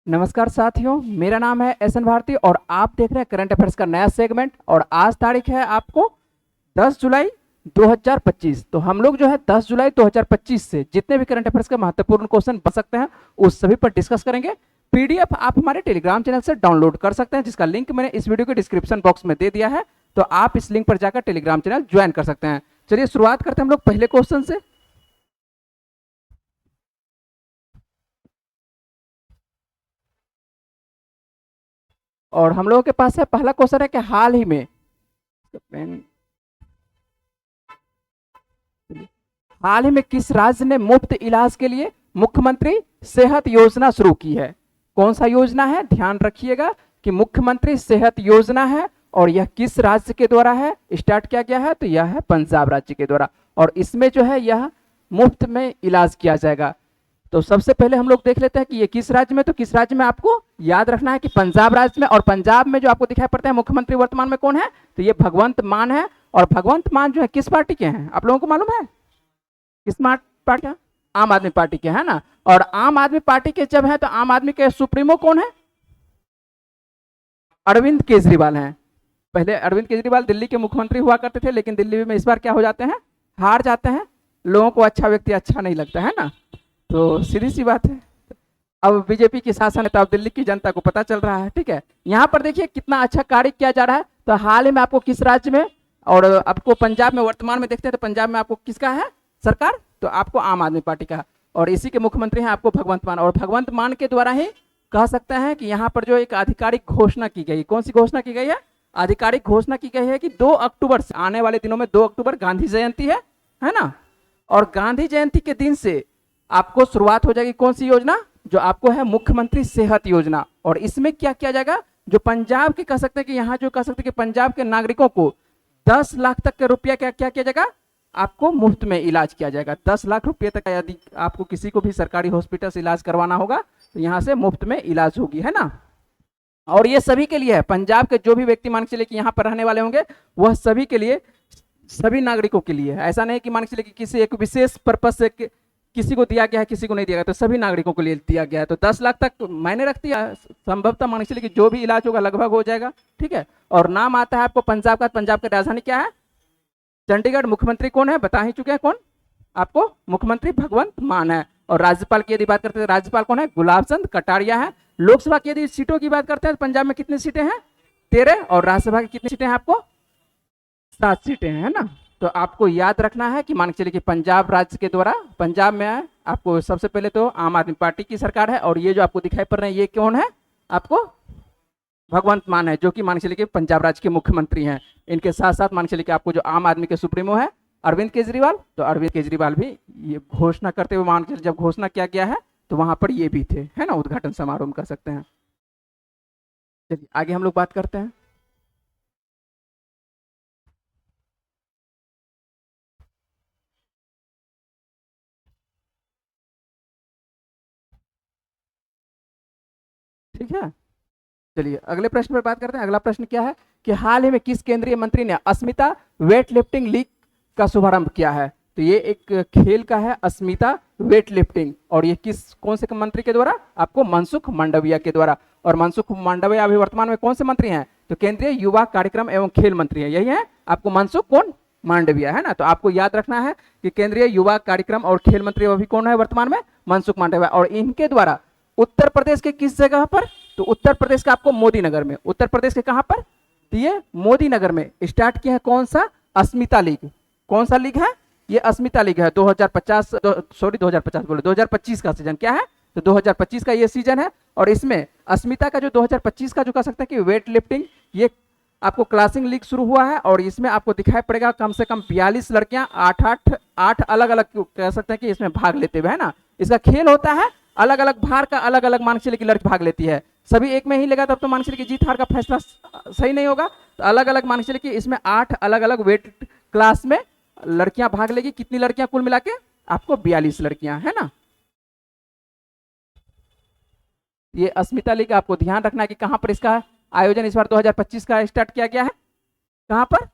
नमस्कार साथियों, मेरा नाम है एस एन भारती और आप देख रहे हैं करंट अफेयर्स का नया सेगमेंट। और आज तारीख है आपको 10 जुलाई 2025। तो हम लोग जो है 10 जुलाई 2025 से जितने भी करंट अफेयर्स के महत्वपूर्ण क्वेश्चन बन सकते हैं उस सभी पर डिस्कस करेंगे। पीडीएफ आप हमारे टेलीग्राम चैनल से डाउनलोड कर सकते हैं, जिसका लिंक मैंने इस वीडियो के डिस्क्रिप्शन बॉक्स में दे दिया है। तो आप इस लिंक पर जाकर टेलीग्राम चैनल ज्वाइन कर सकते हैं। चलिए शुरुआत करते हैं हम लोग पहले क्वेश्चन से। और हम लोगों के पास है पहला क्वेश्चन है कि हाल ही में किस राज्य ने मुफ्त इलाज के लिए मुख्यमंत्री सेहत योजना शुरू की है? कौन सा योजना है? ध्यान रखिएगा कि मुख्यमंत्री सेहत योजना है और यह किस राज्य के द्वारा है, स्टार्ट किया गया है? तो यह है पंजाब राज्य के द्वारा। और इसमें जो है यह मुफ्त में इलाज किया जाएगा। तो सबसे पहले हम लोग देख लेते हैं कि ये किस राज्य में। तो किस राज्य में आपको याद रखना है कि पंजाब राज्य में। और पंजाब में जो आपको दिखाई पड़ता है मुख्यमंत्री वर्तमान में कौन है? तो ये भगवंत मान है। और भगवंत मान जो है किस पार्टी के हैं आप लोगों को मालूम है? किस पार्टी का? आम आदमी पार्टी के, है ना। और आम आदमी पार्टी के जब है तो आम आदमी के सुप्रीमो कौन है? अरविंद केजरीवाल हैं। पहले अरविंद केजरीवाल दिल्ली के मुख्यमंत्री हुआ करते थे, लेकिन दिल्ली में इस बार क्या हो जाते हैं? हार जाते हैं। लोगों को अच्छा व्यक्ति अच्छा नहीं लगता है ना, तो सीधी सी बात है। अब बीजेपी की शासन है तो अब दिल्ली की जनता को पता चल रहा है। ठीक है, यहाँ पर देखिए कितना अच्छा कार्य किया जा रहा है। तो हाल ही में आपको किस राज्य में, और आपको पंजाब में वर्तमान में देखते हैं तो पंजाब में आपको किसका है सरकार? तो आपको आम आदमी पार्टी का। और इसी के मुख्यमंत्री हैं आपको भगवंत मान। और भगवंत मान के द्वारा ही कह सकते हैं कि यहाँ पर जो एक आधिकारिक घोषणा की गई, कौन सी घोषणा की गई है? आधिकारिक घोषणा की गई है कि 2 अक्टूबर से, आने वाले दिनों में 2 अक्टूबर गांधी जयंती है ना। और गांधी जयंती के दिन से आपको शुरुआत हो जाएगी कौन सी योजना? जो आपको है मुख्यमंत्री सेहत योजना। और इसमें क्या किया जाएगा? जो पंजाब के कह सकते हैं कि यहाँ जो कह सकते हैं कि पंजाब के नागरिकों को 10 लाख तक के रुपया क्या क्या किया जाएगा? आपको मुफ्त में इलाज किया जाएगा। 10 लाख रुपये तक यदि आपको किसी को भी सरकारी हॉस्पिटल से इलाज करवाना होगा तो यहाँ से मुफ्त में इलाज होगी, है ना। और ये सभी के लिए है। पंजाब के जो भी व्यक्ति मान के चलिए कि यहाँ पर रहने वाले होंगे वह सभी के लिए, सभी नागरिकों के लिए है। ऐसा नहीं कि मान के चलिए कि किसी एक विशेष पर्पज से किसी को दिया गया है किसी को नहीं दिया गया, तो सभी नागरिकों के लिए दिया गया है। तो 10 लाख तक मायने रखती है। संभवतः मान के चलिए कि जो भी इलाज होगा लगभग हो जाएगा। ठीक है, और नाम आता है आपको पंजाब का। पंजाब की राजधानी क्या है? चंडीगढ़। मुख्यमंत्री कौन है बता ही चुके हैं कौन आपको? मुख्यमंत्री भगवंत मान है। और राज्यपाल की यदि बात करते हैं राज्यपाल कौन है? गुलाब चंद कटारिया है। लोकसभा की यदि सीटों की बात करते हैं तो पंजाब में कितनी सीटें हैं? 13। और राज्यसभा की कितनी सीटें हैं आपको? 7 सीटें हैं, है ना। तो आपको याद रखना है कि मान के चलिए कि पंजाब राज्य के द्वारा, पंजाब में है आपको सबसे पहले तो आम आदमी पार्टी की सरकार है। और ये जो आपको दिखाई पड़ रहे हैं ये कौन है आपको? भगवंत मान है, जो कि मान के चलिए कि पंजाब राज्य के मुख्यमंत्री हैं। इनके साथ साथ मान के चलिए कि आपको जो आम आदमी के सुप्रीमो है अरविंद केजरीवाल, तो अरविंद केजरीवाल भी ये घोषणा करते हुए मान के जब घोषणा किया गया है तो वहां पर ये भी थे, है ना। उद्घाटन समारोह में कर सकते हैं। चलिए आगे हम लोग बात करते हैं। ठीक है, चलिए अगले प्रश्न पर बात करते हैं। अगला प्रश्न क्या है कि हाल ही में किस केंद्रीय मंत्री ने अस्मिता वेट लिफ्टिंग लीग का शुभारंभ किया है? तो ये एक खेल का है अस्मिता वेट लिफ्टिंग। और ये कौन से मंत्री के द्वारा? आपको मनसुख मांडविया के द्वारा। और मनसुख मांडविया अभी वर्तमान में कौन से मंत्री हैं? तो केंद्रीय युवा कार्यक्रम एवं खेल मंत्री है। यही है आपको मनसुख कौन? मांडविया, है ना। तो आपको याद रखना है कि केंद्रीय युवा कार्यक्रम और खेल मंत्री अभी कौन है वर्तमान में? मनसुख मांडविया। और इनके द्वारा उत्तर प्रदेश के किस जगह पर? तो उत्तर प्रदेश का आपको मोदी नगर में। उत्तर प्रदेश के कहां पर? तो ये मोदी नगर में स्टार्ट किया है कौन सा? अस्मिता लीग। कौन सा लीग है? ये अस्मिता लीग है। 2050 सॉरी 2050 बोले 2025 का सीजन क्या है? तो 2025 का ये सीजन है। और इसमें अस्मिता का जो 2025 का जो कह सकते हैं कि वेट लिफ्टिंग, ये आपको क्लासिंग लीग शुरू हुआ है। और इसमें आपको दिखाई पड़ेगा कम से कम 42 लड़कियां 8 अलग अलग कह सकते हैं कि इसमें भाग लेते हुए, है ना। इसका खेल होता है अलग अलग भार का, अलग अलग मान के चलिए कि लड़की भाग लेती है। सभी एक में ही लेगा तब तो मान के चलिए कि जीत हार का फैसला सही नहीं होगा। तो अलग अलग मान के चलिए कि इसमें 8 अलग अलग वेट क्लास में लड़कियां भाग लेगी। कितनी लड़कियां कुल मिला के? आपको 42 लड़कियां, है ना। ये अस्मिता लीग आपको ध्यान रखना है कि कहां पर इसका आयोजन इस बार 2025 का स्टार्ट किया गया है। कहां पर?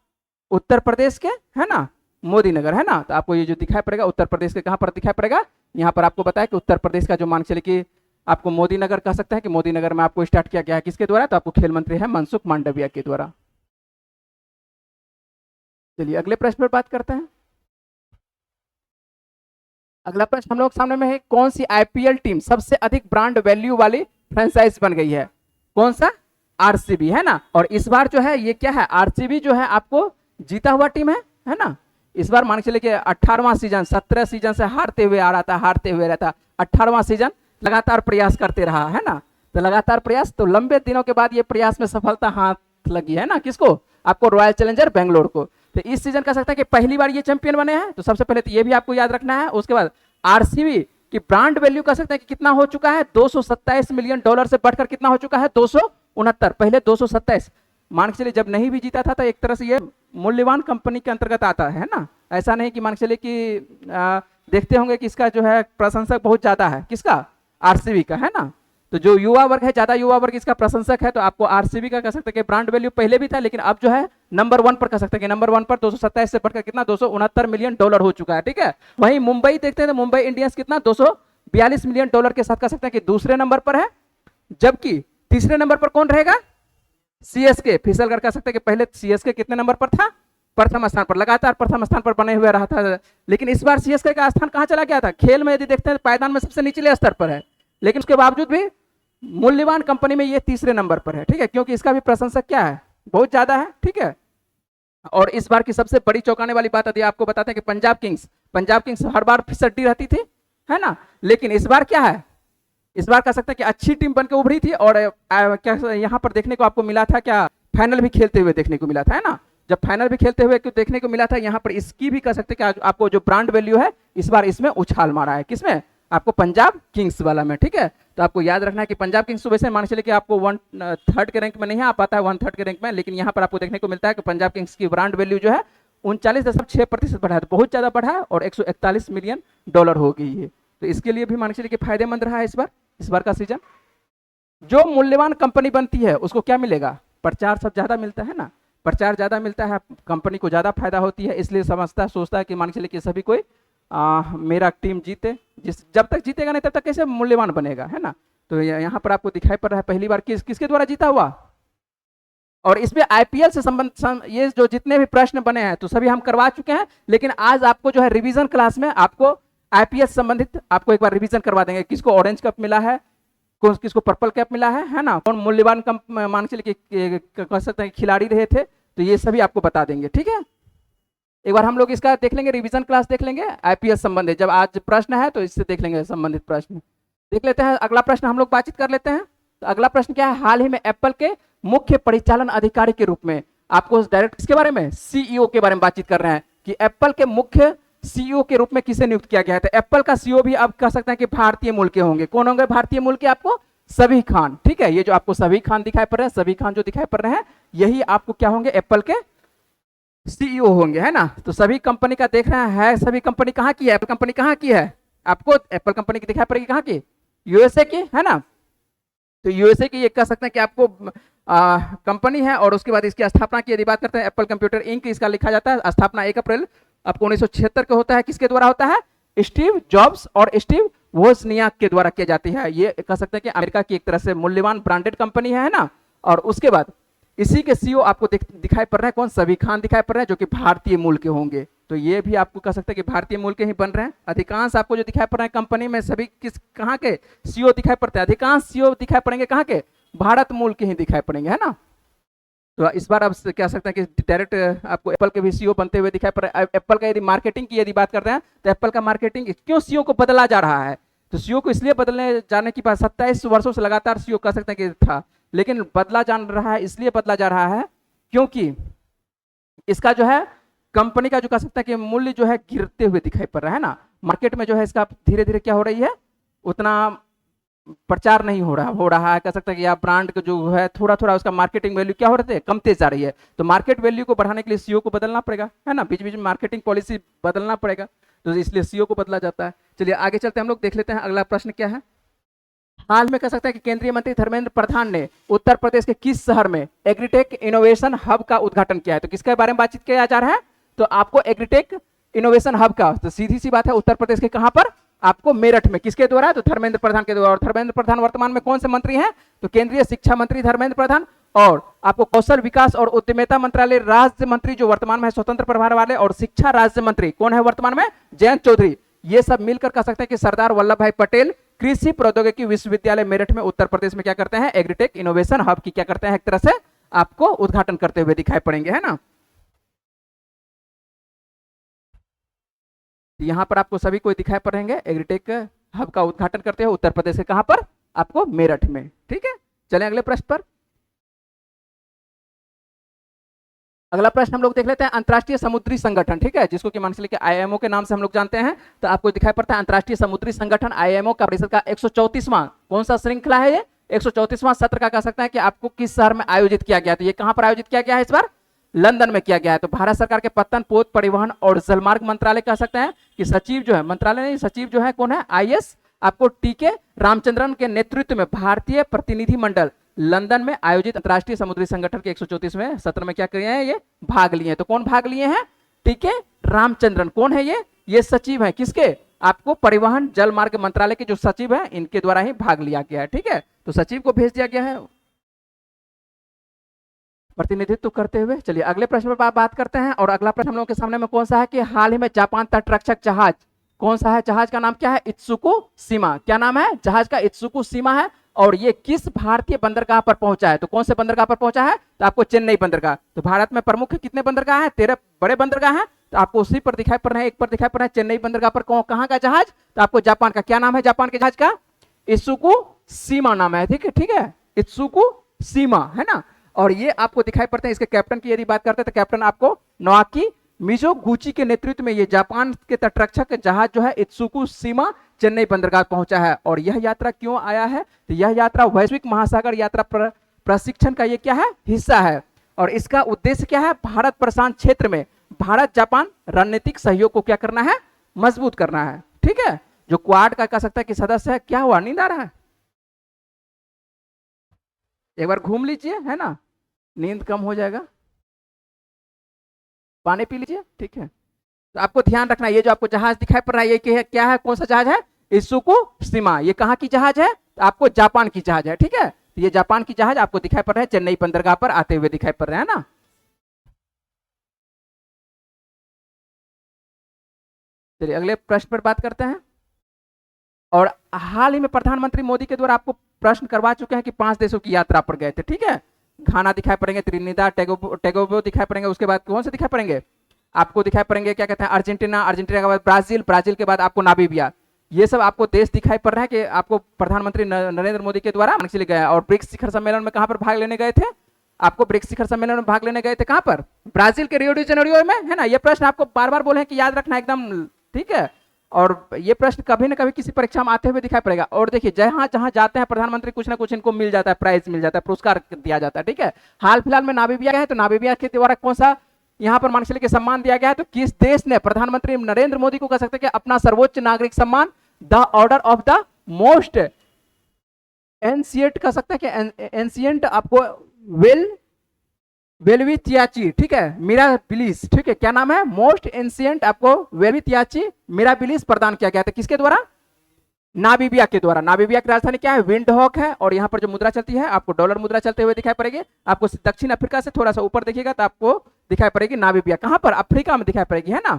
उत्तर प्रदेश के, है ना, मोदी नगर, है ना। तो आपको ये जो दिखाई पड़ेगा उत्तर प्रदेश के कहां पर दिखाई पड़ेगा? यहाँ पर आपको बताया कि उत्तर प्रदेश का जो मान के चलिए कि आपको मोदी नगर कह सकते हैं कि मोदी नगर में आपको स्टार्ट किया गया है किसके द्वारा, तो आपको खेल मंत्री है मनसुख मांडविया के द्वारा। चलिए अगले प्रश्न पर बात करते हैं। अगला प्रश्न हम लोग सामने में है, कौन सी आईपीएल टीम सबसे अधिक ब्रांड वैल्यू वाली फ्रेंचाइज बन गई है? कौन सा? आरसीबी है ना। और इस बार जो है ये क्या है, आरसीबी जो है आपको जीता हुआ टीम है ना। इस बार मान के चलिए कि 18वां सीजन, 17 सीजन से हारते हुए आ रहा था, हारते हुए रहता, 18वां सीजन लगातार प्रयास करते रहा है ना। तो लगातार प्रयास, तो लंबे दिनों के बाद ये प्रयास में सफलता हाथ लगी है ना। किसको? आपको रॉयल चैलेंजर बेंगलोर को। तो इस सीजन कह सकता है कि पहली बार ये चैंपियन बने हैं। तो सबसे पहले तो ये भी आपको याद रखना है। उसके बाद आरसीबी की ब्रांड वैल्यू कह सकते हैं कि कितना हो चुका है, $227 मिलियन से बढ़कर कितना हो चुका है, 269। पहले 227 मान के चलिए जब नहीं भी जीता था तो एक तरह से ये मूल्यवान कंपनी के अंतर्गत आता है ना। ऐसा नहीं कि मान के चलिए कि देखते होंगे कि इसका जो है प्रशंसक बहुत ज्यादा है, किसका? आरसीबी का है ना। तो जो युवा वर्ग है, ज्यादा युवा वर्ग इसका प्रशंसक है। तो आपको आरसीबी का कह सकते हैं कि ब्रांड वैल्यू पहले भी था, लेकिन अब जो है नंबर 1 पर कह सकते हैं कि नंबर 1 पर 227 से बढ़कर कितना, $269 मिलियन हो चुका है। ठीक है। वहीं मुंबई देखते हैं तो मुंबई इंडियंस कितना, $242 मिलियन के साथ कह सकते हैं कि दूसरे नंबर पर है। जबकि तीसरे नंबर पर कौन रहेगा? सीएसके। फिसल कर कह सकते हैं कि पहले सीएसके कितने नंबर पर था? प्रथम स्थान पर, लगातार प्रथम स्थान पर बने हुए रहा था। लेकिन इस बार सीएसके का स्थान कहां चला गया था? खेल में यदि देखते हैं पायदान में सबसे निचले स्तर पर है, लेकिन उसके बावजूद भी मूल्यवान कंपनी में ये तीसरे नंबर पर है। ठीक है, क्योंकि इसका भी प्रशंसक क्या है, बहुत ज्यादा है। ठीक है। और इस बार की सबसे बड़ी चौंकाने वाली बात यदि आपको बताते हैं कि पंजाब किंग्स हर बार फिसड्डी रहती थी, है ना। लेकिन इस बार क्या है, इस बार कह सकते हैं कि अच्छी टीम बनकर उभरी थी। और क्या यहाँ पर देखने को आपको मिला था, क्या फाइनल भी खेलते हुए देखने को मिला था, है ना। जब फाइनल भी खेलते हुए देखने को मिला था, यहाँ पर इसकी भी कह सकते हैं कि आपको जो ब्रांड वैल्यू है इस बार इसमें उछाल मारा है। किसमें? आपको पंजाब किंग्स वाला में। ठीक है। तो आपको याद रखना है कि पंजाब किंग्स तो वैसे मान चलिए कि आपको 1/3 के रैंक में नहीं आ पाता है, 1/3 के रैंक में, लेकिन यहाँ पर आपको देखने को मिलता है कि पंजाब किंग्स की ब्रांड वैल्यू जो है 39.6% बढ़ा है, तो बहुत ज्यादा बढ़ा है और $141 मिलियन हो गई है। तो इसके लिए भी मान चलिए कि फायदेमंद रहा है इस बार का सीजन। जो मूल्यवान कंपनी बनती है उसको क्या मिलेगा? प्रचार सब ज्यादा मिलता है ना। प्रचार ज्यादा मिलता है, कंपनी को ज्यादा फायदा होती है, इसलिए सोचता है कि मान चलिए कि सभी कोई मेरा टीम जीते। जब तक जीतेगा नहीं तब तक कैसे मूल्यवान बनेगा, है ना। तो यहाँ पर आपको दिखाई पड़ रहा है पहली बार किसके द्वारा जीता हुआ। और इसमें आईपीएल से संबंध ये जो जितने भी प्रश्न बने हैं तो सभी हम करवा चुके हैं, लेकिन आज आपको जो है रिवीजन क्लास में आपको आईपीएल संबंधित आपको एक बार रिवीजन करवा देंगे। किसको ऑरेंज कप मिला है, किसको पर्पल कैप मिला है ना, कौन मूल्यवान मान चलिए कह सकते हैं खिलाड़ी रहे थे, तो ये सभी आपको बता देंगे। ठीक है। एक बार हम लोग इसका देख लेंगे, रिवीजन क्लास देख लेंगे आईपीएस संबंधित। जब आज प्रश्न है तो इससे देख लेंगे संबंधित प्रश्न। देख लेते हैं अगला प्रश्न, हम लोग बातचीत कर लेते हैं। तो अगला प्रश्न क्या है, हाल ही में एप्पल के मुख्य परिचालन अधिकारी के रूप में आपको डायरेक्ट इसके बारे में, सीईओ के बारे में बातचीत कर रहे हैं कि एप्पल के मुख्य सीईओ के रूप में किसे नियुक्त किया गया है। तो एप्पल का सीईओ भी आप कह सकते हैं कि भारतीय मूल के होंगे। कौन होंगे भारतीय मूल के? आपको सबी खान। ठीक है। ये जो आपको सबी खान दिखाई पड़ रहे हैं, सबी खान जो दिखाई पड़ रहे हैं, यही आपको क्या होंगे, एप्पल के सीईओ होंगे, है ना। तो सभी कंपनी का देख रहे हैं, सभी कंपनी कहाँ की है, एप्पल कंपनी कहाँ की है, आपको एप्पल कंपनी की दिखाई पड़ेगी कहाँ की, यूएसए की, है ना। तो यूएसए की ये कह सकते हैं कि आपको कंपनी है। और उसके बाद इसकी स्थापना की यदि बात करते हैं, एप्पल कंप्यूटर इंक इसका लिखा जाता है। स्थापना 1 अप्रैल आपको 1976 का होता है। किसके द्वारा होता है? स्टीव जॉब्स और स्टीव वोजनियाक के द्वारा किया जाती है। ये कह सकते हैं कि अमेरिका की एक तरह से मूल्यवान ब्रांडेड कंपनी है ना। और उसके बाद इसी के सीईओ आपको दिखाई पड़ रहे हैं, कौन? सबी खान दिखाई पड़ रहे हैं, जो कि भारतीय मूल के होंगे। तो ये भी आपको कह सकते हैं कि भारतीय मूल के ही बन रहे हैं। अधिकांश आपको जो दिखाई पड़ रहे हैं कंपनी में सभी कहाँ के सीईओ दिखाई पड़ते हैं? अधिकांश सीईओ दिखाई पड़ेंगे कहाँ के? भारत मूल के ही दिखाई पड़ेंगे, है ना। तो इस बार आप कह सकते हैं कि डायरेक्ट आपको एप्पल के भी सीईओ बनते हुए दिखाई पड़ रहे हैं। एप्पल का यदि मार्केटिंग की यदि बात करते हैं तो एप्पल का मार्केटिंग क्यों सीईओ को बदला जा रहा है? तो सीईओ को इसलिए बदलने जाने की बात, 27 वर्षों से लगातार सीईओ कह सकते हैं कि था, लेकिन बदला जा रहा है, इसलिए बदला जा रहा है क्योंकि इसका जो है कंपनी का जो कह सकते हैं कि मूल्य जो है गिरते हुए दिखाई पड़ रहा है ना। मार्केट में जो है इसका धीरे धीरे क्या हो रही है, उतना प्रचार नहीं हो रहा है। कह सकते हैं कि आप ब्रांड का जो है थोड़ा थोड़ा उसका मार्केटिंग वैल्यू क्या हो रही है, कमते जा रही है। तो मार्केट वैल्यू को बढ़ाने के लिए सीईओ को बदलना पड़ेगा, है ना। बीच बीच में मार्केटिंग पॉलिसी बदलना पड़ेगा, तो इसलिए सीईओ को बदला जाता है। चलिए आगे चलते हैं, हम लोग देख लेते हैं अगला प्रश्न क्या है। हाल में कह सकते हैं कि केंद्रीय मंत्री धर्मेंद्र प्रधान ने उत्तर प्रदेश के किस शहर में एग्रीटेक इनोवेशन हब का उद्घाटन किया है? तो किसके बारे में बातचीत किया जा रहा है? तो आपको एग्रीटेक इनोवेशन हब का, तो सीधी सी बात है उत्तर प्रदेश के कहां पर? आपको मेरठ में, किसके द्वारा? तो धर्मेंद्र प्रधान के द्वारा। और धर्मेंद्र प्रधान वर्तमान में कौन से मंत्री हैं? तो केंद्रीय शिक्षा मंत्री धर्मेंद्र प्रधान। और आपको कौशल विकास और उद्यमिता मंत्रालय राज्य मंत्री जो वर्तमान में स्वतंत्र प्रभार वाले, और शिक्षा राज्य मंत्री कौन है वर्तमान में? जयंत चौधरी। ये सब मिलकर कह सकते हैं कि सरदार वल्लभ भाई पटेल कृषि प्रौद्योगिकी विश्वविद्यालय मेरठ में उत्तर प्रदेश में क्या करते हैं? एग्रीटेक इनोवेशन हब की क्या करते हैं? एक तरह से आपको उद्घाटन करते हुए दिखाई पड़ेंगे, है ना। यहां पर आपको सभी कोई दिखाई पड़ेंगे एग्रीटेक हब का उद्घाटन करते हुए उत्तर प्रदेश के कहां पर? आपको मेरठ में। ठीक है, चलें अगले प्रश्न पर। अगला प्रश्न हम लोग देख लेते हैं अंतर्राष्ट्रीय समुद्री संगठन, ठीक है, जिसको कि मान लीजिए आईएमओ के नाम से हम लोग जानते हैं। तो आपको दिखाई पड़ता है अंतर्राष्ट्रीय समुद्री संगठन आईएमओ का परिषद का 134वां कौन सा श्रृंखला है? ये 134वां सत्र का कह सकते हैं कि आपको किस शहर में आयोजित किया गया? तो ये कहां पर आयोजित किया गया है? इस बार लंदन में किया गया है। तो भारत सरकार के पत्तन, पोत, परिवहन और जलमार्ग मंत्रालय कह सकते हैं कि सचिव जो है, मंत्रालय नहीं, सचिव जो है कौन है? आईएस आपको टीके रामचंद्रन के नेतृत्व में भारतीय प्रतिनिधि मंडल लंदन में आयोजित अंतर्राष्ट्रीय समुद्री संगठन के 134वें सत्र में क्या किए हैं? ये भाग लिए हैं। तो कौन भाग लिए हैं? टीके रामचंद्रन। कौन है ये? ये सचिव है किसके? आपको परिवहन जल मार्ग मंत्रालय के जो सचिव है, इनके द्वारा ही भाग लिया गया है। ठीक है, तो सचिव को भेज दिया गया है प्रतिनिधित्व करते हुए। चलिए अगले प्रश्न पर बात करते हैं। और अगला प्रश्न हम लोगों के सामने में कौन सा है कि हाल ही में जापान तटरक्षक जहाज कौन सा है? जहाज का नाम क्या है? इत्सुकु सीमा। क्या नाम है? जहाज का इत्सुकु सीमा है। और ये किस भारतीय बंदरगाह पर पहुंचा है? तो कौन से बंदरगाह पर पहुंचा है? तो आपको चेन्नई बंदरगाह। तो भारत में प्रमुख कितने बंदरगाह हैं? 13 बड़े बंदरगाह हैं। तो आपको उसी पर दिखाई पड़ रहे हैं, एक पर दिखाई पड़ रहा है चेन्नई बंदरगाह पर। कहां का जहाज? तो आपको जापान का। क्या नाम है जापान के जहाज का? इत्सुकु सीमा नाम है। ठीक है, ठीक है, इत्सुकु सीमा, है ना। और ये आपको दिखाई पड़ते हैं। इसके कैप्टन की यदि बात करते हैं तो कैप्टन आपको नोआकी मिज़ोगुची के नेतृत्व में ये जापान के तटरक्षक जहाज जो है इत्सुकु सीमा चेन्नई बंदरगाह पहुंचा है। और यह यात्रा क्यों आया है? तो यह यात्रा वैश्विक महासागर यात्रा प्रशिक्षण का ये क्या है? हिस्सा है। और इसका उद्देश्य क्या है? भारत प्रशांत क्षेत्र में भारत जापान रणनीतिक सहयोग को क्या करना है? मजबूत करना है। ठीक है, जो क्वाड का कह सकता है कि सदस्य है। क्या हुआ, नींद आ रहा है? एक बार घूम लीजिए, है ना, नींद कम हो जाएगा। पानी पी लीजिए। ठीक है, तो आपको ध्यान रखना, ये जो आपको जहाज दिखाई पड़ रहा है ये क्या है? कौन सा जहाज है? इत्सुकु सीमा। ये कहां की जहाज है? तो आपको जापान की जहाज है। ठीक है, तो ये जापान की जहाज आपको दिखाई पड़ रहा है चेन्नई बंदरगाह पर आते हुए दिखाई पड़ रहा है ना। चलिए अगले प्रश्न पर बात करते हैं। और हाल ही में प्रधानमंत्री मोदी के द्वारा आपको प्रश्न करवा चुके हैं कि 5 देशों की यात्रा पर गए थे। ठीक है, घाना दिखाई पड़ेंगे, त्रिनिदाद टोबैगो दिखाई पड़ेंगे, उसके बाद कौन से दिखाई पड़ेंगे? आपको दिखाई पड़ेंगे क्या कहते हैं अर्जेंटीना, अर्जेंटीना के बाद ब्राजील, ब्राजील के बाद आपको नामीबिया। ये सब आपको देश दिखाई पड़ रहे हैं कि आपको प्रधानमंत्री नरेंद्र मोदी के द्वारा लिए गया। और ब्रिक्स शिखर सम्मेलन में कहां पर भाग लेने गए थे? आपको ब्रिक्स शिखर सम्मेलन में भाग लेने गए थे कहां पर? ब्राजील के रियो डी जेनेरियो में, है ना। ये प्रश्न आपको बार बार बोले हैं कि याद रखना एकदम। ठीक है, और ये प्रश्न कभी ना कभी किसी परीक्षा में आते हुए दिखाई पड़ेगा। और देखिए जहां जहां जाते हैं प्रधानमंत्री कुछ ना कुछ इनको मिल जाता है, प्राइज मिल जाता है, पुरस्कार दिया जाता है। ठीक है, हाल फिलहाल में नामीबिया गए हैं, तो नामीबिया के द्वारा कौन सा यहाँ पर मान के सम्मान दिया गया है? तो किस देश ने प्रधानमंत्री नरेंद्र मोदी को कह सकते हैं कि अपना सर्वोच्च नागरिक सम्मान the order of the most ancient कह सकते हैं कि एंशिएंट आपको वेलविथियाची, ठीक है, मिराबिलिस। ठीक है, क्या नाम है? मोस्ट एंशिएंट आपको वेलविथियाची मिराबिलिस प्रदान किया गया था। किसके द्वारा? नामीबिया के द्वारा। नामीबिया की राजधानी क्या है? विंडहॉक है। और यहाँ पर जो मुद्रा चलती है आपको डॉलर मुद्रा चलते हुए दिखाई पड़ेगी। आपको दक्षिण अफ्रीका से थोड़ा सा ऊपर देखिएगा तो आपको दिखाई पड़ेगी नामीबिया। कहां पर? अफ्रीका में दिखाई पड़ेगी, है ना।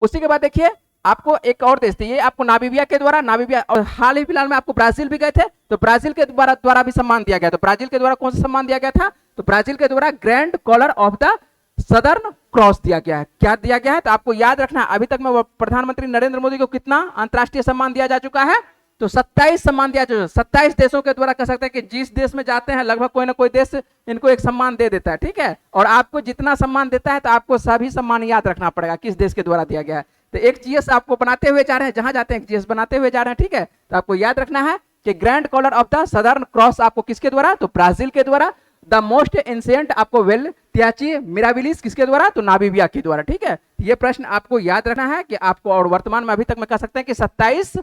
उसी के बाद देखिए आपको एक और देश थी, ये आपको नामीबिया के द्वारा, नामीबिया। और हाल ही फिलहाल में आपको ब्राजील भी गए थे, तो ब्राजील के द्वारा भी सम्मान दिया गया। तो ब्राजील के द्वारा कौन सा सम्मान दिया गया था? तो ब्राजील के द्वारा grand collar of the southern cross दिया गया है। क्या दिया गया है? तो आपको याद रखना अभी तक में प्रधानमंत्री नरेंद्र मोदी को कितना अंतर्राष्ट्रीय सम्मान दिया जा चुका है? तो 27 सम्मान दिया जा चुका है। 27 देशों के द्वारा कह सकते हैं कि जिस देश में जाते हैं लगभग कोई ना कोई देश इनको एक सम्मान दे देता है। ठीक है, और आपको जितना सम्मान देता है तो आपको सभी सम्मान याद रखना पड़ेगा किस देश के द्वारा दिया गया है। तो एक जीएस आपको बनाते हुए जा रहे हैं, जहां जाते हैं जीएस बनाते हुए जा रहे हैं। ठीक है, तो आपको याद रखना है कि grand collar of the southern cross आपको किसके द्वारा? तो ब्राजील के द्वारा। द मोस्ट एंशिएंट आपको वेलविथियाची मिराबिलिस किसके द्वारा? तो नामीबिया के द्वारा। ठीक है, ये प्रश्न आपको याद रखना है कि आपको, और वर्तमान में अभी तक में कह सकते हैं कि 27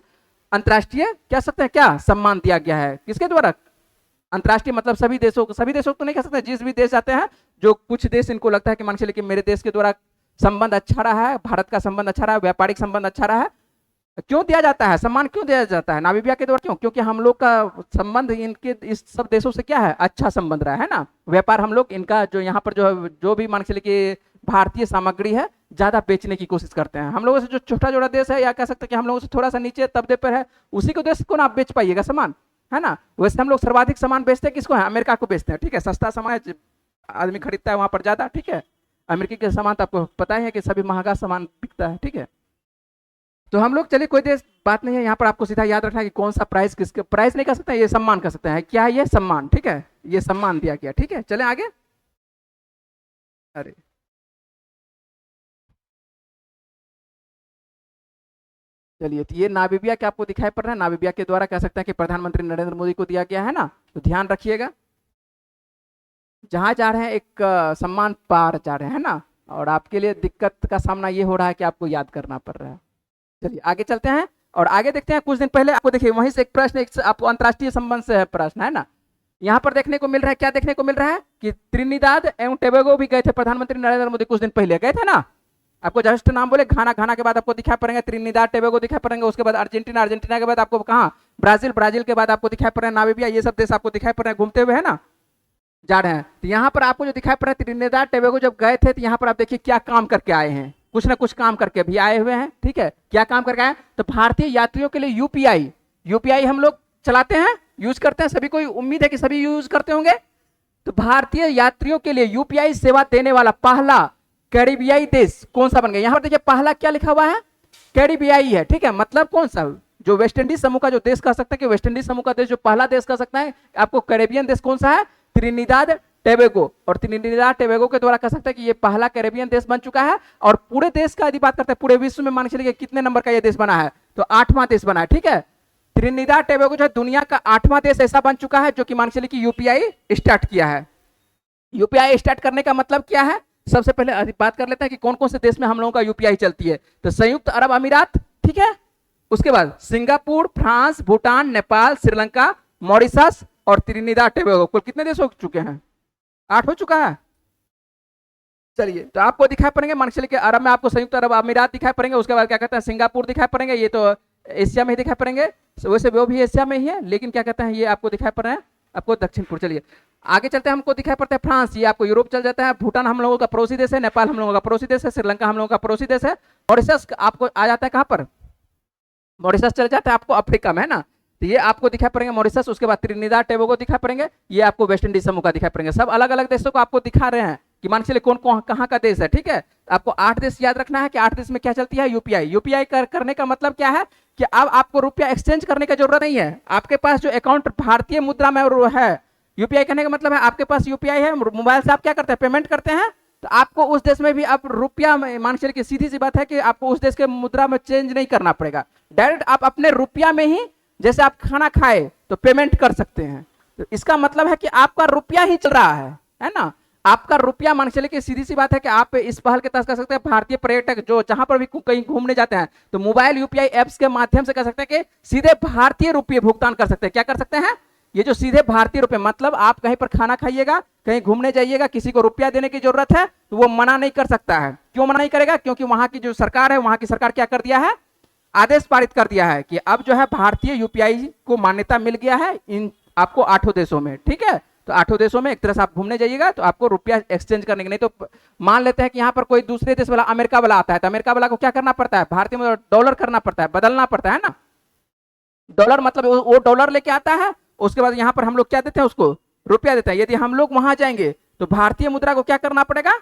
अंतर्राष्ट्रीय कह सकते हैं क्या सम्मान दिया गया है किसके द्वारा? अंतर्राष्ट्रीय मतलब सभी देशों को, सभी देशों को तो नहीं कह सकते, जिस भी देश जाते हैं, जो कुछ देश इनको लगता है कि मान के लिए कि मेरे देश के द्वारा संबंध अच्छा रहा है, भारत का संबंध अच्छा रहा है, व्यापारिक संबंध अच्छा रहा है, क्यों दिया जाता है सम्मान, क्यों दिया जाता है नामीबिया के द्वारा, क्यों? क्योंकि हम लोग का संबंध इनके इस सब देशों से क्या है, अच्छा संबंध रहा है ना, व्यापार हम लोग इनका जो यहाँ पर जो भी मान के चलिए कि भारतीय सामग्री है ज्यादा बेचने की कोशिश करते हैं। हम लोगों से जो छोटा छोटा देश है, या कह सकते हैं कि हम लोगों से थोड़ा सा नीचे तबदे पर है, उसी को देश को ना आप बेच पाइएगा सामान, है ना। वैसे हम लोग सर्वाधिक सामान बेचते हैं किसको है, अमेरिका को बेचते हैं, ठीक है। सस्ता सामान आदमी खरीदता है वहां पर ज्यादा, ठीक है। अमेरिका के सामान तो आपको पता ही है कि सभी महंगा सामान बिकता है, ठीक है। तो हम लोग चलिए कोई देश बात नहीं है, यहाँ पर आपको सीधा याद रखना है कि कौन सा प्राइस, किसके प्राइस नहीं कर सकते, ये सम्मान कर सकते हैं। क्या है ये, सम्मान, ठीक है, ये सम्मान दिया गया, ठीक है। चले आगे। अरे चलिए, तो ये नामीबिया के आपको दिखाई पड़ रहा है, नामीबिया के द्वारा कह सकते हैं कि प्रधानमंत्री नरेंद्र मोदी को दिया गया है ना। तो ध्यान रखिएगा, जहां जा रहे हैं एक सम्मान पार जा रहे हैं ना, और आपके लिए दिक्कत का सामना ये हो रहा है कि आपको याद करना पड़ रहा है। चलिए आगे चलते हैं और आगे देखते हैं। कुछ दिन पहले आपको देखिए वहीं से एक प्रश्न, एक आपको अंतर्राष्ट्रीय संबंध से है प्रश्न, है ना। यहाँ पर देखने को मिल रहा है, क्या देखने को मिल रहा है कि त्रिनिदाद एवं टोबैगो भी गए थे प्रधानमंत्री नरेंद्र मोदी, कुछ दिन पहले गए थे ना। आपको जस्ट नाम बोले, घाना, घाना के बाद आपको दिखाई पड़ेंगे त्रिनिदाद टोबैगो दिखाई पड़ेंगे, उसके बाद अर्जेंटीना, अर्जेंटीना के बाद आपको कहाँ, ब्राजील, ब्राजील के बाद आपको दिखाई पड़ रहे हैं नामीबिया, ये सब देश आपको दिखाई पड़ रहे हैं घूमते हुए, है ना, जा रहे हैं। तो यहाँ पर आपको जो दिखाई पड़ रहा है त्रिनिदाद टोबैगो जब गए थे, तो यहाँ पर आप देखिए क्या काम करके आए हैं, कुछ ना कुछ काम करके भी आए हुए हैं, ठीक है। क्या काम करके आए, तो भारतीय यात्रियों के लिए यूपीआई, यूपीआई हम लोग चलाते हैं, यूज करते हैं, सभी को उम्मीद है कि सभी यूज करते होंगे। तो भारतीय यात्रियों के लिए यूपीआई सेवा देने वाला पहला कैरिबियाई देश कौन सा बन गया। यहां पर देखिए पहला क्या लिखा हुआ है, कैरिबियाई है, ठीक है। मतलब कौन सा, जो वेस्ट इंडीज समूह का जो देश कह सकते हैं कि वेस्ट इंडीज समूह का देश जो पहला देश कह सकता है आपको, कैरेबियन देश कौन सा है, त्रिनिदाद टोबैगो। और त्रिनिदाद टोबैगो के द्वारा कह सकते हैं कि ये पहला कैरेबियन देश बन चुका है। और पूरे देश का यदि बात करते हैं, पूरे विश्व में मान के चलिए कितने नंबर का ये देश बना है, तो 8वां देश बना है, ठीक है। त्रिनिदाद टोबैगो जो है दुनिया का 8वां देश ऐसा बन चुका है जो कि मान के चलिए कि यूपीआई स्टार्ट किया है। यूपीआई स्टार्ट करने का मतलब क्या है, सबसे पहले बात कर लेते हैं कि कौन कौन से देश में हम लोगों का यूपीआई चलती है। तो संयुक्त अरब अमीरात, ठीक है, उसके बाद Singapore, France, Bhutan, Nepal, Sri Lanka, Mauritius और त्रिनिदाद टोबैगो। कुल कितने देश हो चुके हैं, 8 हो चुका है। चलिए, तो आपको दिखाई पड़ेंगे मान के चलिए कि अरब में आपको संयुक्त अरब अमीरात दिखाई पड़ेंगे, उसके बाद क्या कहते हैं सिंगापुर दिखाई पड़ेंगे, ये तो एशिया में ही दिखाई पड़ेंगे, वैसे वो भी एशिया में ही है, लेकिन क्या कहते हैं ये आपको दिखाई पड़ रहे हैं आपको दक्षिण पूर्व। चलिए आगे चलते हैं, हमको दिखाई पड़ता है फ्रांस, ये आपको यूरोप चल जाता है। भूटान हम लोगों का पड़ोसी देश है, नेपाल हम लोगों का पड़ोसी देश है, श्रीलंका हम लोगों का पड़ोसी देश है, मॉरिशस आपको आ जाता है कहाँ पर, मॉरिशस चल जाता है आपको अफ्रीका में, है ना। तो ये आपको दिखाई पड़ेंगे मॉरिशस, उसके बाद त्रिनिदाद टोबैगो दिखाई पड़ेंगे, ये आपको वेस्ट इंडीज समूह का दिखाई पड़ेंगे। सब अलग अलग देशों को आपको दिखा रहे हैं कि मान चलिए कौन कौन कहाँ का देश है, ठीक है। आपको 8 देश याद रखना है कि 8 देश में क्या चलती है, यूपीआई। यूपीआई करने का मतलब क्या है कि अब आपको रुपया एक्सचेंज करने की जरूरत नहीं है, आपके पास जो अकाउंट भारतीय मुद्रा में है। यूपीआई करने का मतलब है आपके पास यूपीआई है, मोबाइल से आप क्या करते हैं, पेमेंट करते हैं, तो आपको उस देश में भी आप रुपया मान चलिए कि सीधी सी बात है कि आपको उस देश के मुद्रा में चेंज नहीं करना पड़ेगा, डायरेक्ट आप अपने रुपया में ही, जैसे आप खाना खाए तो पेमेंट कर सकते हैं। तो इसका मतलब है कि आपका रुपया ही चल रहा है ना, आपका रुपया मान चलिए कि सीधी सी बात है कि आप इस पहल के तहत कर सकते हैं, भारतीय पर्यटक जो जहां पर भी कहीं घूमने जाते हैं तो मोबाइल यूपीआई एप्स के माध्यम से कर सकते हैं कि सीधे भारतीय रुपये भुगतान कर सकते हैं। क्या कर सकते हैं, ये जो सीधे भारतीय रुपये, मतलब आप कहीं पर खाना खाइएगा, कहीं घूमने जाइएगा, किसी को रुपया देने की जरूरत है तो वो मना नहीं कर सकता है। क्यों मना नहीं करेगा, क्योंकि वहां की जो सरकार है, वहां की सरकार क्या कर दिया है, आदेश पारित कर दिया है कि अब जो है भारतीय यूपीआई को मान्यता मिल गया है इन आपको 8 देशों में, ठीक है। तो 8 देशों में एक तरह से आप घूमने जाइएगा तो आपको रुपया एक्सचेंज करने के, नहीं तो मान लेते हैं कि यहाँ पर कोई दूसरे देश वाला अमेरिका वाला आता है, तो अमेरिका वाला को क्या करना पड़ता है, भारतीय डॉलर करना पड़ता है, बदलना पड़ता है ना। डॉलर मतलब वो डॉलर लेके आता है, उसके बाद यहाँ पर हम लोग क्या देते हैं, उसको रुपया देते हैं। यदि हम लोग वहां जाएंगे तो भारतीय मुद्रा को क्या करना पड़ेगा,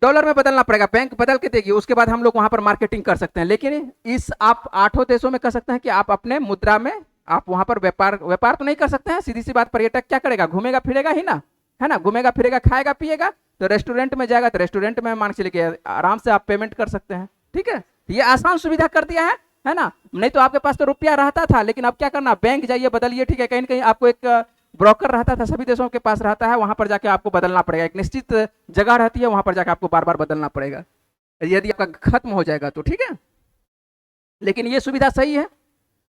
डॉलर में बदलना पड़ेगा, बैंक बदल के देगी, उसके बाद हम लोग वहां पर मार्केटिंग कर सकते हैं। लेकिन इस आप 8 देशों में कर सकते हैं कि आप अपने मुद्रा में आप वहां पर व्यापार तो नहीं कर सकते हैं, सीधी सी बात, पर्यटक क्या करेगा, घूमेगा फिरेगा ही ना, है ना, घूमेगा फिरेगा, खाएगा पिएगा, तो रेस्टोरेंट में जाएगा तो रेस्टोरेंट में मान के चलिए आराम से आप पेमेंट कर सकते हैं, ठीक है। ये आसान सुविधा कर दिया है ना। नहीं तो आपके पास तो रुपया रहता था, लेकिन अब क्या करना, बैंक जाइए बदलिए, ठीक है। कहीं कहीं आपको एक ब्रोकर रहता था, सभी देशों के पास रहता है, वहां पर जाके आपको बदलना पड़ेगा, एक निश्चित जगह रहती है, वहां पर जाके आपको बार बार बदलना पड़ेगा यदि आपका खत्म हो जाएगा तो, ठीक है। लेकिन ये सुविधा सही है।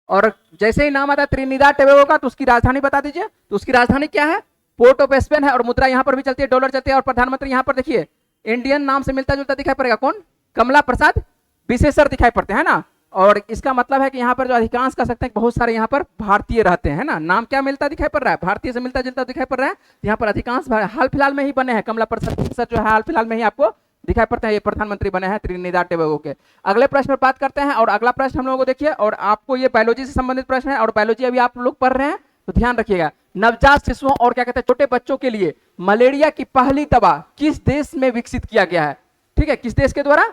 और जैसे ही नाम आता है त्रिनिदाद टोबैगो का, तो उसकी राजधानी बता दीजिए, तो उसकी राजधानी क्या है, पोर्ट ऑफ स्पेन है, और मुद्रा यहाँ पर भी चलती है, डॉलर चलती है। और प्रधानमंत्री यहाँ पर देखिए इंडियन नाम से मिलता जुलता दिखाई पड़ेगा, कौन, कमला प्रसाद विशेषर दिखाई पड़ते हैं ना। और इसका मतलब है कि यहाँ पर जो अधिकांश कह सकते हैं कि बहुत सारे यहाँ पर भारतीय रहते हैं ना। नाम क्या मिलता दिखाई पड़ रहा है, भारतीय से मिलता जुलता दिखाई पड़ रहा है। यहाँ पर अधिकांश हाल फिलहाल में ही बने हैं, कमला प्रसाद सर जो है हाल फिलहाल में ही आपको दिखाई पड़ते हैं, ये प्रधानमंत्री बने हैं त्रिनिदाद टोबैगो के। अगले प्रश्न पर बात करते हैं, और अगला प्रश्न हम लोगों को देखिए, और आपको ये बायोलॉजी से संबंधित प्रश्न है, और बायोलॉजी अभी आप लोग पढ़ रहे हैं तो ध्यान रखिएगा। नवजात शिशुओं और क्या कहते हैं छोटे बच्चों के लिए मलेरिया की पहली दवा किस देश में विकसित किया गया है? ठीक है, किस देश के द्वारा?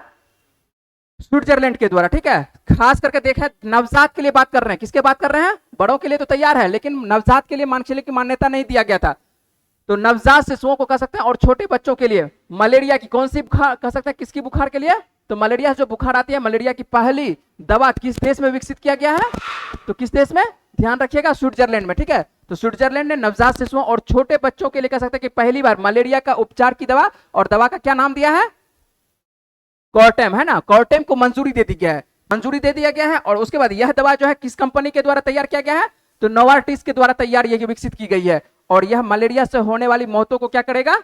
स्विट्जरलैंड के द्वारा। ठीक है, खास करके देखा नवजात के लिए बात कर रहे हैं, किसके बात कर रहे हैं? बड़ों के लिए तो तैयार है, लेकिन नवजात के लिए मानसिक की मान्यता नहीं दिया गया था, तो नवजात शिशुओं को कह सकते हैं और छोटे बच्चों के लिए मलेरिया की कौन सी बुखार कह सकते हैं, किसकी बुखार के लिए? तो मलेरिया जो बुखार आती है, मलेरिया की पहली दवा किस देश में विकसित किया गया है? तो किस देश में? ध्यान रखिएगा, स्विट्जरलैंड में। ठीक है, तो स्विट्जरलैंड ने नवजात शिशुओं और छोटे बच्चों के लिए कह सकते हैं कि पहली बार मलेरिया का उपचार की दवा, और दवा का क्या नाम दिया है? कॉर्टेम, है ना। कॉर्टेम को मंजूरी दे दी गया है, मंजूरी दे दिया गया है। और उसके बाद यह दवा जो है किस कंपनी के द्वारा तैयार किया गया है? तो नोवार्टिस के द्वारा तैयार ये विकसित की गई है, और यह मलेरिया से होने वाली मौतों को क्या करेगा?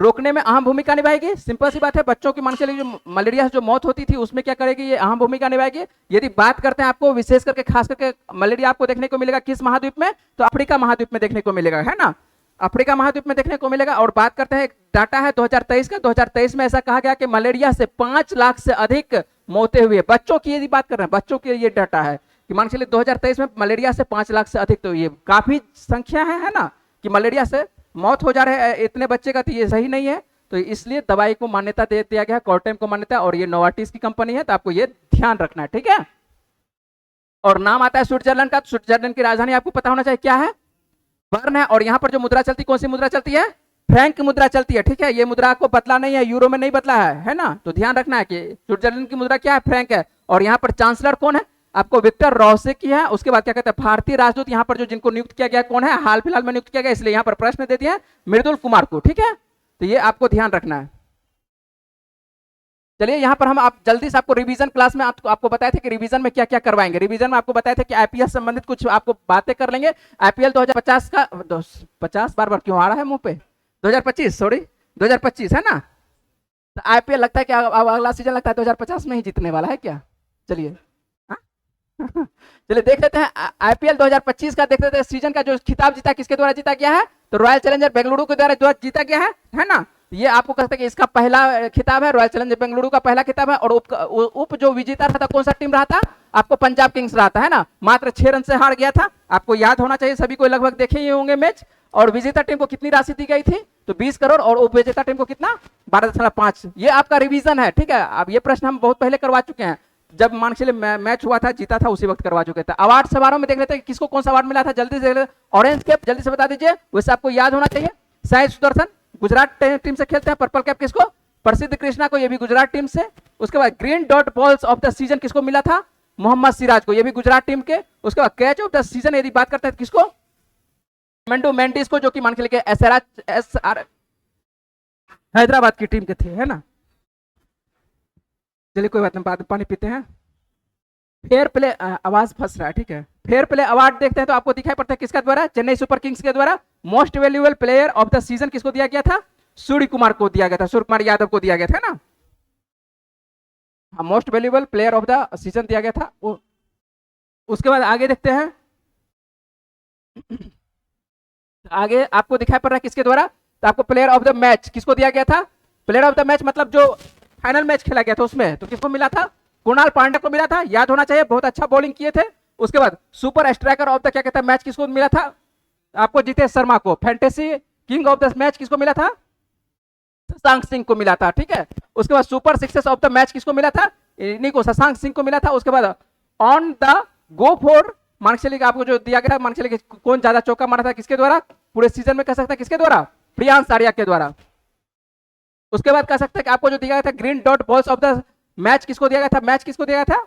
रोकने में अहम भूमिका निभाएगी। सिंपल सी बात है, बच्चों की मानसिक जो मलेरिया से जो मौत होती थी उसमें क्या करेगी? ये अहम भूमिका निभाएगी। यदि बात करते हैं आपको विशेष करके खास करके मलेरिया आपको देखने को मिलेगा किस महाद्वीप में? तो अफ्रीका महाद्वीप में देखने को मिलेगा, है ना, अफ्रीका महाद्वीप में देखने को मिलेगा। और बात करते हैं, डाटा है 2023 का, 2023 में ऐसा कहा गया कि मलेरिया से 5 लाख से अधिक मौतें हुई है। बच्चों की यदि बात कर रहे हैं, बच्चों के ये डाटा है कि मान के चलिए 2023 में मलेरिया से 5 लाख से अधिक, तो ये काफी संख्या है ना, कि मलेरिया से मौत हो जा रहे हैं इतने बच्चे का, तो ये सही नहीं है। तो इसलिए दवाई को मान्यता दे दिया गया है, कॉर्टेम को मान्यता, और ये नोवार्टिस की कंपनी है, तो आपको ये ध्यान रखना है। ठीक है, और नाम आता है स्विट्जरलैंड का, स्विट्जरलैंड की राजधानी आपको पता होना चाहिए क्या है? बर्न है। और यहाँ पर जो मुद्रा चलती, कौन सी मुद्रा चलती है? फ्रैंक मुद्रा चलती है। ठीक है, ये मुद्रा को बदला नहीं है, यूरो में नहीं बदला है ना, तो ध्यान रखना है कि स्विट्जरलैंड की मुद्रा क्या है? फ्रैंक है। और यहाँ पर चांसलर कौन है? आपको विक्टर रॉसे की है। उसके बाद क्या कहते हैं भारतीय राजदूत यहाँ पर जो जिनको नियुक्त किया गया कौन है? हाल फिलहाल में नियुक्त किया गया, इसलिए यहाँ पर प्रश्न दे दिया है मृदुल कुमार को। ठीक है, तो ये आपको ध्यान रखना है। चलिए यहाँ पर हम आप जल्दी से आपको रिवीजन क्लास में आपको बताए थे कि रिवीजन में क्या क्या करवाएंगे। रिवीजन में आपको बताए थे कि आईपीएल संबंधित कुछ आपको बातें कर लेंगे। आईपीएल 2050 का 50 बार बार क्यों आ रहा है मुंह पे? 2025 सॉरी 2025 है ना। तो आईपीएल लगता है कि अब अगला सीजन लगता है 2050 में ही जीतने वाला है क्या? चलिए चलिए देख लेते हैं आईपीएल 2025 का। देख लेते हैं सीजन का जो खिताब जीता किसके द्वारा जीता गया है? तो रॉयल चैलेंजर बेंगलुरु के द्वारा जीता गया है ना। ये आपको कहते हैं कि इसका पहला खिताब है, रॉयल चैलेंजर बेंगलुरु का पहला खिताब है। और उप जो विजेता रहा था कौन सा टीम रहा था? आपको पंजाब किंग्स रहा था, है ना। मात्र 6 रन से हार गया था, आपको याद होना चाहिए, सभी को लगभग देखे ही होंगे मैच। और विजेता टीम को कितनी राशि दी गई थी? तो 20 करोड़, और उप विजेता टीम को कितना? 12.5। ये आपका रिवीजन है। ठीक है, अब ये प्रश्न हम बहुत पहले करवा चुके हैं, जब मान के चलिए मैच हुआ था, जीता था, उसी वक्त करवा चुके थे। अवार्ड समारोह में देख लेते हैं किसको कौन सा अवार्ड मिला था, जल्दी से ऑरेंज कैप जल्दी से बता दीजिए, वैसे आपको याद होना चाहिए। साई सुदर्शन गुजरात टीम से खेलते हैं। पर्पल कैप किसको? प्रसिद्ध कृष्णा को, ये भी गुजरात टीम से। उसके बाद green dot balls of the season किसको मिला था? मोहम्मद सिराज को, ये भी गुजरात टीम के। उसके बाद कैच ऑफ द सीजन यदि बात करते हैं किसको? मेंडो मेंडिस को, जो कि मान के लिए SR हैदराबाद की टीम के थे, है ना। चलिए कोई बात नहीं, बाद में पानी पीते हैं। फेयर प्ले आवाज फंस रहा है, ठीक है। फेयर प्ले अवार्ड देखते हैं तो आपको दिखाई पड़ता है किसका द्वारा? चेन्नई सुपर किंग्स के द्वारा। Most valuable player of the season किसको दिया गया था? सूर्य कुमार को दिया गया था, सूर्य कुमार यादव को दिया गया था ना। Most valuable player of the season दिया गया था। उसके बाद आगे देखते हैं, आगे आपको दिखाई पड़ रहा है किसके द्वारा? तो आपको प्लेयर ऑफ द मैच किसको दिया गया था? प्लेयर ऑफ द मैच मतलब जो फाइनल मैच खेला गया था उसमें तो किसको मिला था? कुणाल पांड्या को मिला था, याद होना चाहिए, बहुत अच्छा बॉलिंग किए थे। उसके बाद सुपर स्ट्राइकर ऑफ द क्या कहता है मैच किसको मिला था? आपको जितेश शर्मा को। Fantasy king of the match किसको मिला था? शशांक सिंह को मिला था, ठीक है। उसके बाद super sixes of the match किसको मिला था? इन्हीं को, शशांक सिंह को मिला था। उसके बाद ऑन द गो फॉर मार्क्सली आपको जो दिया गया था, मार्क्सली कौन ज्यादा चौका मारा था किसके द्वारा पूरे सीजन में, कह सकते हैं किसके द्वारा? प्रियांश आर्या के द्वारा। उसके बाद कह सकते हैं कि आपको जो दिया गया था green dot balls of the match किसको दिया गया था? मैच किसको दिया गया था?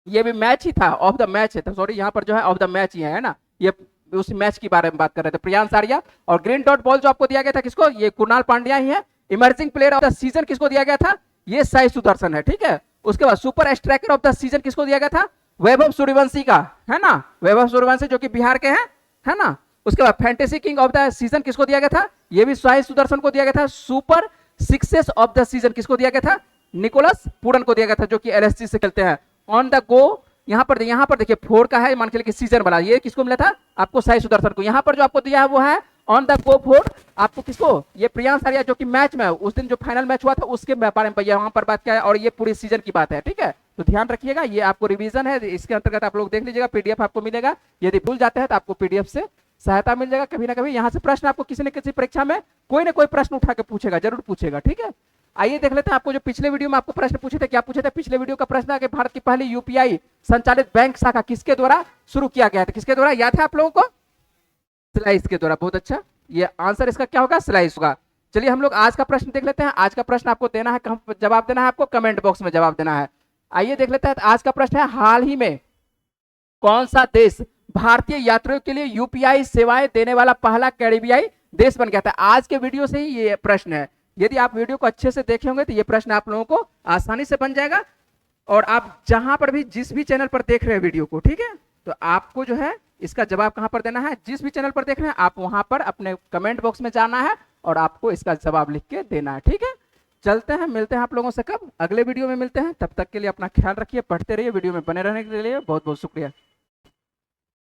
ये भी मैच ही था, ऑफ द मैच है, तो सॉरी यहाँ पर जो है ऑफ द मैच ही है ना, ये उस मैच के बारे में बात कर रहे थे, प्रियांश आर्या। और ग्रीन डॉट बॉल जो आपको दिया गया था किसको? ये कुणाल पांड्या ही है। Emerging player of the season किसको दिया गया था? ये साई सुदर्शन है, ठीक है। उसके बाद super striker of the season किसको दिया गया था? वैभव सूर्यवंशी का, है ना, वैभव सूर्यवंशी जो कि बिहार के हैं, है ना। उसके बाद fantasy king of the season किसको दिया गया था? ये भी साई सुदर्शन को दिया गया था। Super sixes of the season किसको दिया गया था? निकोलस पूरन को दिया गया था, जो कि LSG से खेलते हैं। ऑन द गो, यहाँ पर देखिए 4 का है, मान के लिए सीजन वाला, ये किसको मिला था? आपको साई सुदर्शन को। यहाँ पर जो आपको दिया है वो है ऑन द गो 4, आपको किसको? ये प्रियांश आर्या, जो कि मैच में उस दिन जो फाइनल मैच हुआ था उसके बारे में यहाँ पर बात किया है, और ये पूरी सीजन की बात है, ठीक है। तो ध्यान रखिएगा, ये आपको रिवीजन है, इसके अंतर्गत आप लोग देख लीजिएगा, पीडीएफ आपको मिलेगा। यदि भूल जाते हैं तो आपको पीडीएफ से सहायता मिल जाएगा कभी ना कभी। यहाँ से प्रश्न आपको किसी न किसी परीक्षा में कोई ना कोई प्रश्न उठा के पूछेगा, जरूर पूछेगा, ठीक है। आइए देख लेते हैं, आपको जो पिछले वीडियो में आपको प्रश्न पूछे थे, क्या पूछे थे? पिछले वीडियो का प्रश्न है कि भारत की पहली यूपीआई संचालित बैंक शाखा किसके द्वारा शुरू किया गया था? किसके द्वारा, याद है आप लोगों को? स्लाइस के द्वारा। बहुत अच्छा, ये आंसर इसका क्या होगा? स्लाइस होगा। चलिए हम लोग आज का प्रश्न देख लेते हैं। आज का प्रश्न आपको देना है, जवाब देना है आपको कमेंट बॉक्स में जवाब देना है। आइए देख लेते हैं, आज का प्रश्न है, हाल ही में कौन सा देश भारतीय यात्रियों के लिए यूपीआई सेवाएं देने वाला पहला कैरिबियाई देश बन गया था? आज के वीडियो से ही ये प्रश्न है। यदि आप वीडियो को अच्छे से देखे होंगे तो ये प्रश्न आप लोगों को आसानी से बन जाएगा। और आप जहां पर भी, जिस भी चैनल पर देख रहे हैं वीडियो को, ठीक है, तो आपको जो है इसका जवाब कहां पर देना है? जिस भी चैनल पर देख रहे हैं आप वहां पर अपने कमेंट बॉक्स में जाना है और आपको इसका जवाब लिख के देना है, ठीक है। चलते हैं, मिलते हैं आप लोगों से कब? अगले वीडियो में मिलते हैं। तब तक के लिए अपना ख्याल रखिए, पढ़ते रहिए, वीडियो में बने रहने के लिए बहुत बहुत शुक्रिया।